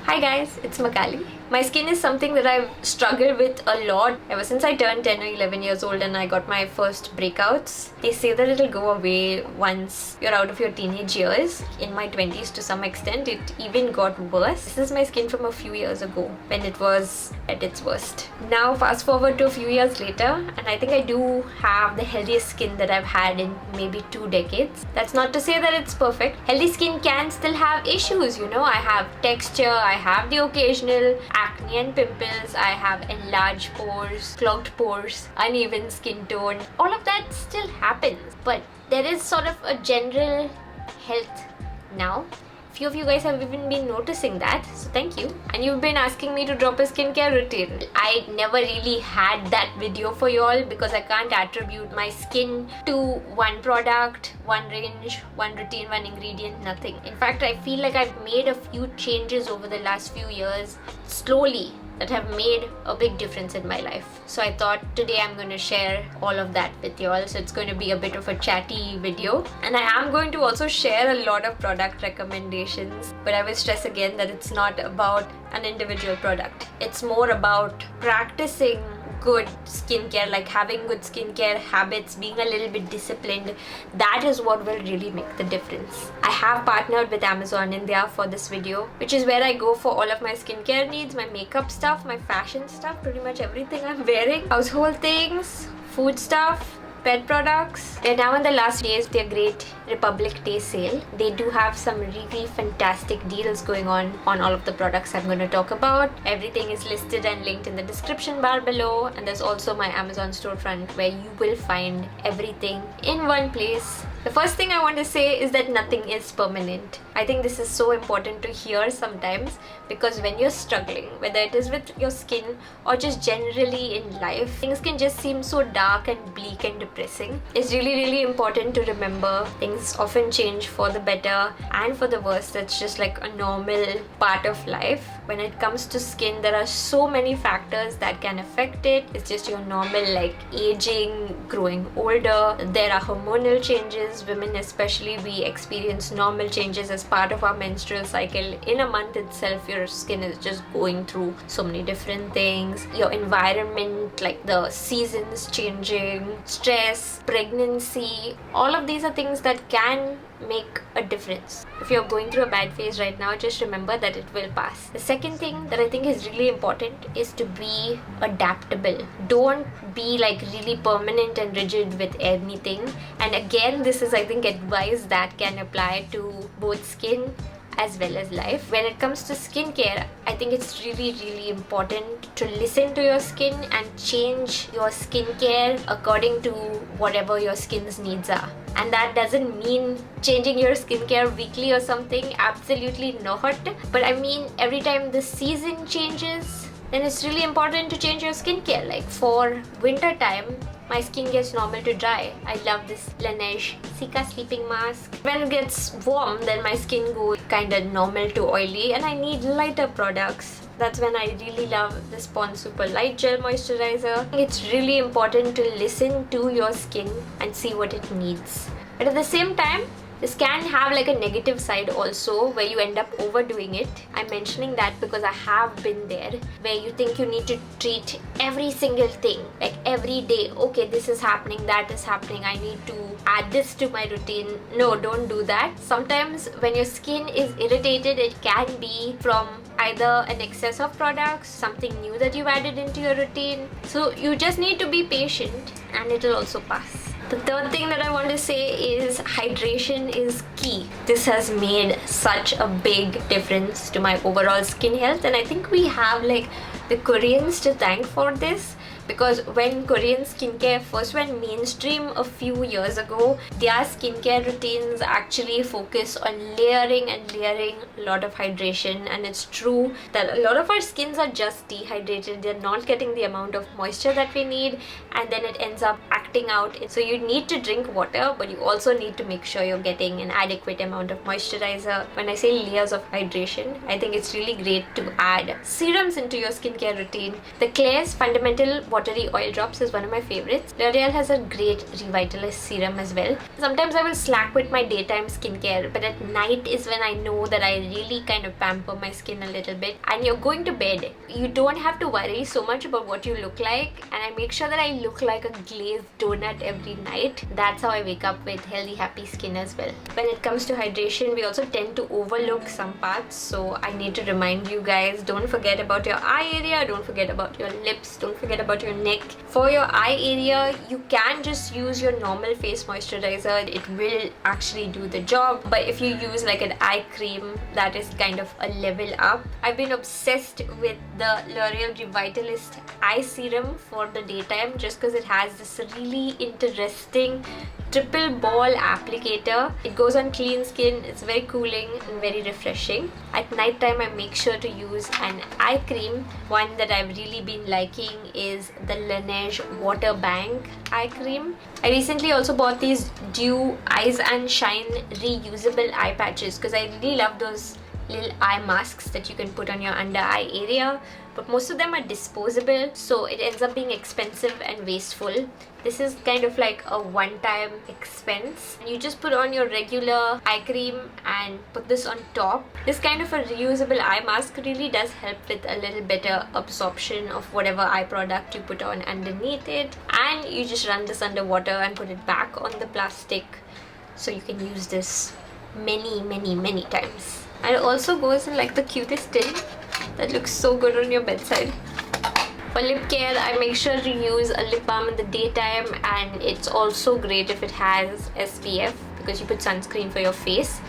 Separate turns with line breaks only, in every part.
Hi guys, it's Magali. My skin is something that I've struggled with a lot ever since I turned 10 or 11 years old and I got my first breakouts. They say that it'll go away once you're out of your teenage years. In my 20s to some extent, it even got worse. This is my skin from a few years ago when it was at its worst. Now fast forward to a few years later and I think I do have the healthiest skin that I've had in maybe 2 decades. That's not to say that it's perfect. Healthy skin can still have issues, you know. I have texture, I have the occasional acne and pimples, I have enlarged pores, clogged pores, uneven skin tone. All of that still happens, but there is sort of a general health now. Few of you guys have even been noticing that, so thank you. And you've been asking me to drop a skincare routine. I never really had that video for you all because I can't attribute my skin to one product, one range, one routine, one ingredient, nothing. In fact, I feel like I've made a few changes over the last few years slowly that have made a big difference in my life. So I thought today I'm going to share all of that with you all. So it's going to be a bit of a chatty video. And I am going to also share a lot of product recommendations. But I will stress again that it's not about an individual product. It's more about practicing good skincare, like having good skincare habits, being a little bit disciplined. That is what will really make the difference. I have partnered with Amazon India for this video, which is where I go for all of my skincare needs, my makeup stuff, my fashion stuff, pretty much everything I'm wearing, household things, food stuff, pet products. They're now in the last days of their Great Republic Day sale. They do have some really fantastic deals going on all of the products I'm going to talk about. Everything is listed and linked in the description bar below, and there's also my Amazon storefront where you will find everything in one place. The first thing I want to say is that nothing is permanent. I think this is so important to hear sometimes, because when you're struggling, whether it is with your skin or just generally in life, things can just seem so dark and bleak and depressing. It's really important to remember things often change for the better and for the worse. That's just like a normal part of life. When it comes to skin, there are so many factors that can affect it. It's just your normal like aging, growing older. There are hormonal changes. Women especially, we experience normal changes as part of our menstrual cycle. In a month itself, your skin is just going through so many different things. Your environment, like the seasons changing, stress, pregnancy, all of these are things that can make a difference. If you're going through a bad phase right now, just remember that it will pass. The second thing that I think is really important is to be adaptable. Don't be like really permanent and rigid with anything. And again, this is I think advice that can apply to both skin as well as life. When it comes to skincare, I think it's really important to listen to your skin and change your skincare according to whatever your skin's needs are. And that doesn't mean changing your skincare weekly or something, absolutely not. But I mean, every time the season changes, then it's really important to change your skincare. Like for winter time, my skin gets normal to dry. I love this Laneige Cica sleeping mask. When it gets warm, then my skin goes kinda normal to oily and I need lighter products. That's when I really love this Pond Super Light Gel Moisturizer. It's really important to listen to your skin and see what it needs. But at the same time, this can have like a negative side also, where you end up overdoing it. I'm mentioning that because I have been there, where you think you need to treat every single thing, like every day. Okay, this is happening, that is happening, I need to add this to my routine. No, don't do that. Sometimes when your skin is irritated, it can be from either an excess of products, something new that you've added into your routine. So you just need to be patient and it'll also pass. The third thing that I want to say is hydration is key. This has made such a big difference to my overall skin health, and I think we have like the Koreans to thank for this. Because when Korean skincare first went mainstream a few years ago, their skincare routines actually focus on layering a lot of hydration. And it's true that a lot of our skins are just dehydrated. They're not getting the amount of moisture that we need, and then it ends up acting opting out. So you need to drink water, but you also need to make sure you're getting an adequate amount of moisturizer. When I say layers of hydration, I think it's really great to add serums into your skincare routine. The Klairs Fundamental Watery Oil Drops is one of my favorites. L'Oreal has a great Revitalize serum as well. Sometimes I will slack with my daytime skincare, but at night is when I know that I really kind of pamper my skin a little bit. And you're going to bed, you don't have to worry so much about what you look like, and I make sure that I look like a glazed donut every night. That's how I wake up with healthy, happy skin as well. When it comes to hydration, we also tend to overlook some parts, so I need to remind you guys, don't forget about your eye area, don't forget about your lips, don't forget about your neck. For your eye area, you can just use your normal face moisturizer. It will actually do the job, but if you use like an eye cream, that is kind of a level up. I've been obsessed with the L'Oreal Revitalist eye serum for the daytime just because it has this really interesting triple ball applicator. It goes on clean skin, it's very cooling and very refreshing. At night time, I make sure to use an eye cream. One that I've really been liking is the Laneige Water Bank eye cream. I recently also bought these Dew Eyes and Shine reusable eye patches because I really love those little eye masks that you can put on your under eye area, but most of them are disposable, so it ends up being expensive and wasteful. This is kind of like a one-time expense. You just put on your regular eye cream and put this on top. This kind of a reusable eye mask really does help with a little better absorption of whatever eye product you put on underneath it, and you just run this under water and put it back on the plastic, so you can use this many times. And it also goes in like the cutest tin that looks so good on your bedside. For lip care, I make sure to use a lip balm in the daytime, and it's also great if it has SPF because you put sunscreen for your face,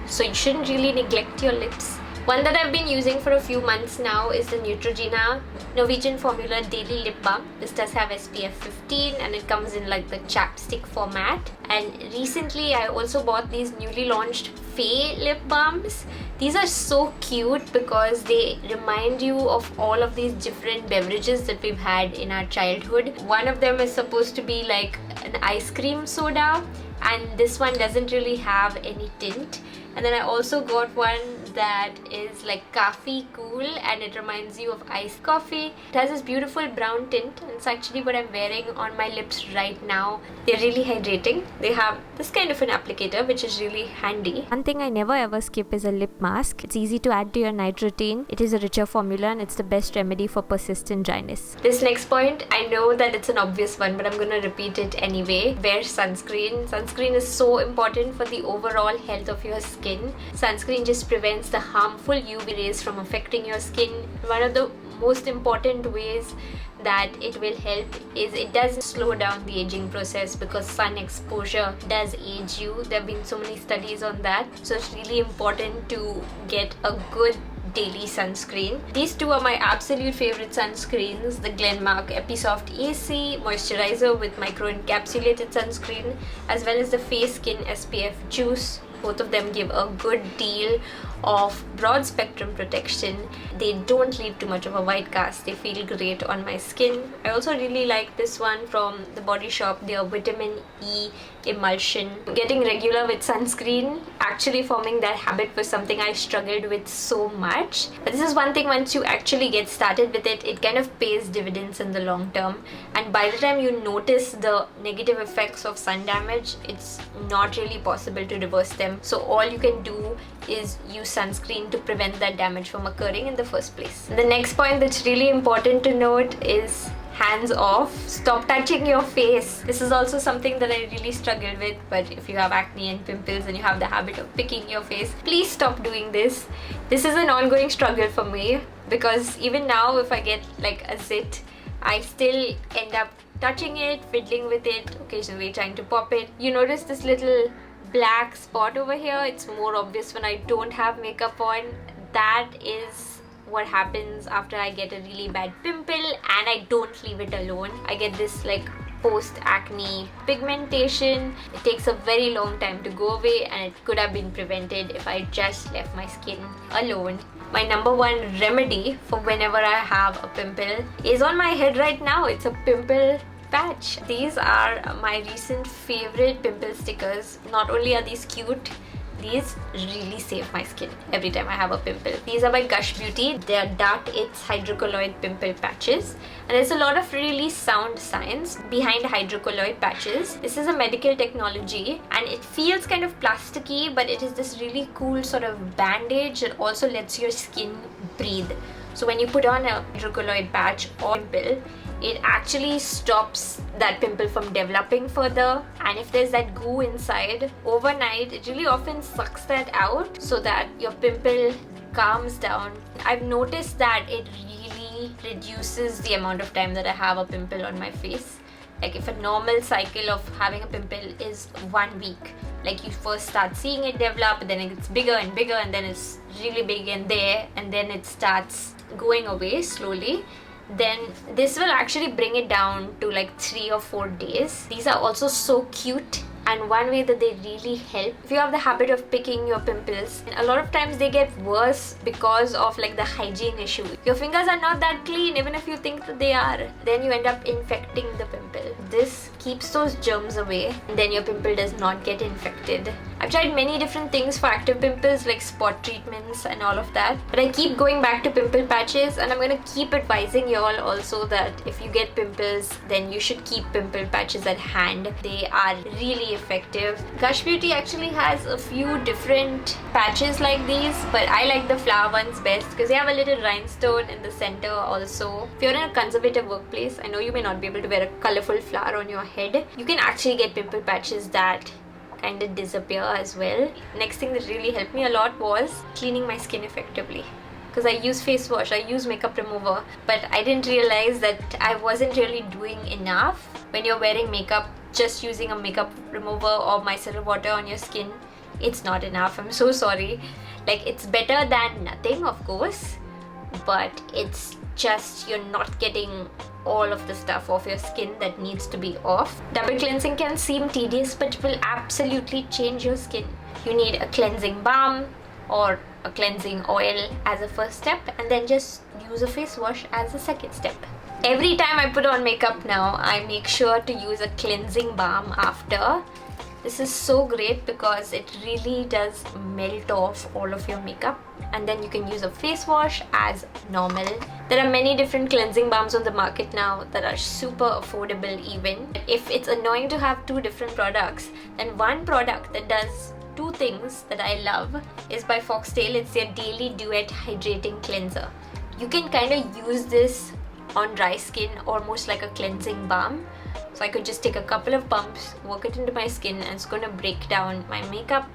so you shouldn't really neglect your lips. One that I've been using for a few months now is the Neutrogena Norwegian Formula Daily Lip Balm. This does have SPF 15 and it comes in like the chapstick format. And recently I also bought these newly launched Faye lip balms. These are so cute because they remind you of all of these different beverages that we've had in our childhood. One of them is supposed to be like an ice cream soda, and this one doesn't really have any tint. And then I also got one that is like coffee cool and it reminds you of iced coffee. It has this beautiful brown tint and it's actually what I'm wearing on my lips right now. They're really hydrating. They have this kind of an applicator which is really handy.
One thing I never ever skip is a lip mask. It's easy to add to your night routine. It is a richer formula and it's the best remedy for persistent dryness.
This next point, I know that it's an obvious one, but I'm gonna repeat it anyway. Wear sunscreen. Sunscreen is so important for the overall health of your skin. Sunscreen just prevents the harmful UV rays from affecting your skin. One of the most important ways that it will help is it does slow down the aging process because sun exposure does age you. There have been so many studies on that, so it's really important to get a good daily sunscreen. These two are my absolute favorite sunscreens, the Glenmark Episoft AC Moisturizer with micro encapsulated sunscreen, as well as the Face Skin SPF Juice. Both of them give a good deal of broad spectrum protection. They don't leave too much of a white cast. They feel great on my skin. I also really like this one from the Body Shop, their Vitamin E Emulsion. Getting regular with sunscreen, actually forming that habit was something I struggled with so much. But this is one thing, once you actually get started with it, it kind of pays dividends in the long term. And by the time you notice the negative effects of sun damage, it's not really possible to reverse them. So all you can do is use sunscreen to prevent that damage from occurring in the first place. The next point that's really important to note is hands off. Stop touching your face. This is also something that I really struggled with, but if you have acne and pimples and you have the habit of picking your face, please stop doing this. This is an ongoing struggle for me because even now if I get like a zit, I still end up touching it, fiddling with it, occasionally trying to pop it. You notice this little black spot over here. It's more obvious when I don't have makeup on. That is what happens after I get a really bad pimple and I don't leave it alone. I get this like post-acne pigmentation. It takes a very long time to go away and it could have been prevented if I just left my skin alone. My number one remedy for whenever I have a pimple is on my head right now. It's a pimple patch. These are my recent favorite pimple stickers. Not only are these cute, these really save my skin every time I have a pimple. These are by Gush Beauty. They are It's hydrocolloid pimple patches, and there's a lot of really sound science behind hydrocolloid patches. This is a medical technology and it feels kind of plasticky, but it is this really cool sort of bandage that also lets your skin breathe. So when you put on a hydrocolloid patch or pimple, it actually stops that pimple from developing further, and if there's that goo inside, overnight it really often sucks that out so that your pimple calms down. I've noticed that it really reduces the amount of time that I have a pimple on my face. Like if a normal cycle of having a pimple is 1 week, like you first start seeing it develop, then it gets bigger and bigger, and then it's really big and there, and then it starts going away slowly, then this will actually bring it down to like 3 or 4 days. These are also so cute, and one way that they really help, if you have the habit of picking your pimples, a lot of times they get worse because of like the hygiene issue. Your fingers are not that clean, even if you think that they are, then you end up infecting the pimple. This keeps those germs away, and then your pimple does not get infected. I've tried many different things for active pimples like spot treatments and all of that, but I keep going back to pimple patches, and I'm gonna keep advising y'all also that if you get pimples, then you should keep pimple patches at hand. They are really effective. Gush Beauty actually has a few different patches like these, but I like the flower ones best because they have a little rhinestone in the center also. If you're in a conservative workplace, I know you may not be able to wear a colorful flower on your head, you can actually get pimple patches that kind of disappear as well. Next thing that really helped me a lot was cleaning my skin effectively, because I use face wash, I use makeup remover, but I didn't realize that I wasn't really doing enough. When you're wearing makeup, just using a makeup remover or micellar water on your skin, it's not enough. I'm so sorry. Like, it's better than nothing, of course, but it's just you're not getting all of the stuff off your skin that needs to be off. Double cleansing can seem tedious, but it will absolutely change your skin. You need a cleansing balm or a cleansing oil as a first step, and then just use a face wash as a second step. Every time I put on makeup now, I make sure to use a cleansing balm after. This is so great because it really does melt off all of your makeup, and then you can use a face wash as normal. There are many different cleansing balms on the market now that are super affordable even. If it's annoying to have 2 different products, then one product that does 2 things that I love is by Foxtail. It's their Daily Duet Hydrating Cleanser. You can kind of use this on dry skin almost like a cleansing balm. So I could just take a couple of pumps, work it into my skin, and it's going to break down my makeup,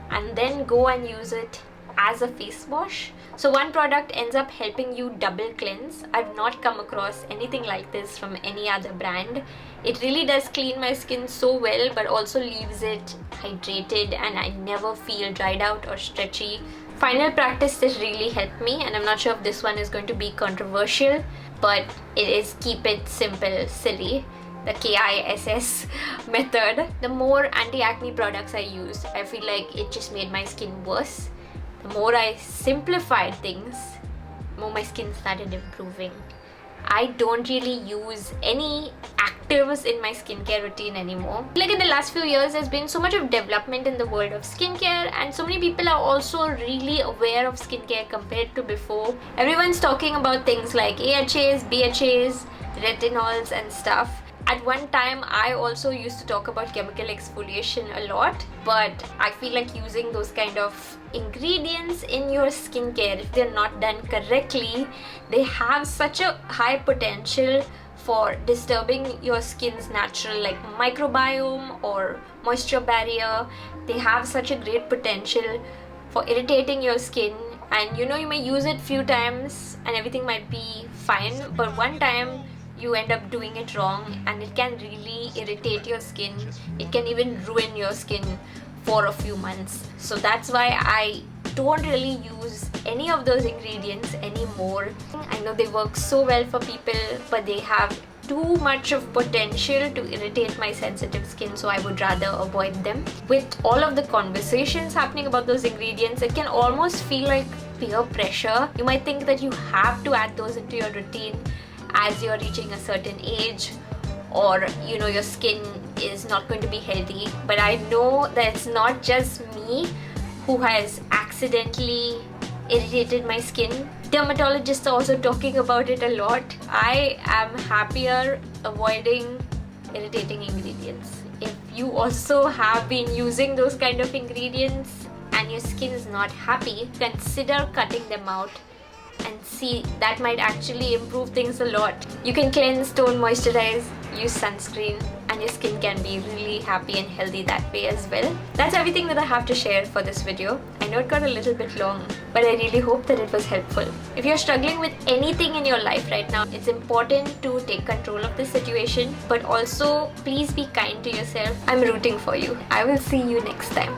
and then go and use it as a face wash. So one product ends up helping you double cleanse. I've not come across anything like this from any other brand. It really does clean my skin so well, but also leaves it hydrated, and I never feel dried out or stretchy. Final practice that really helped me, and I'm not sure if this one is going to be controversial, but it is keep it simple, silly. The KISS method. The more anti-acne products I used, I feel like it just made my skin worse. The more I simplified things, the more my skin started improving. I don't really use any actives in my skincare routine anymore. Like in the last few years, there's been so much of development in the world of skincare, and so many people are also really aware of skincare compared to before. Everyone's talking about things like AHAs, BHAs, retinols and stuff. At one time, I also used to talk about chemical exfoliation a lot, but I feel like using those kind of ingredients in your skincare, if they're not done correctly, they have such a high potential for disturbing your skin's natural like microbiome or moisture barrier. They have such a great potential for irritating your skin, and you may use it few times and everything might be fine, but one time you end up doing it wrong and it can really irritate your skin. It can even ruin your skin for a few months. So that's why I don't really use any of those ingredients anymore. I know they work so well for people, but they have too much of potential to irritate my sensitive skin, so I would rather avoid them. With all of the conversations happening about those ingredients, it can almost feel like peer pressure. You might think that you have to add those into your routine as you're reaching a certain age, or your skin is not going to be healthy. But I know that it's not just me who has accidentally irritated my skin. Dermatologists are also talking about it a lot. I am happier avoiding irritating ingredients. If you also have been using those kind of ingredients and your skin is not happy, consider cutting them out and see. That might actually improve things a lot. You can cleanse, tone, moisturize, use sunscreen, and your skin can be really happy and healthy that way as well. That's everything that I have to share for this video. I know it got a little bit long, but I really hope that it was helpful. If you're struggling with anything in your life right now, it's important to take control of the situation, but also please be kind to yourself. I'm rooting for you. I will see you next time.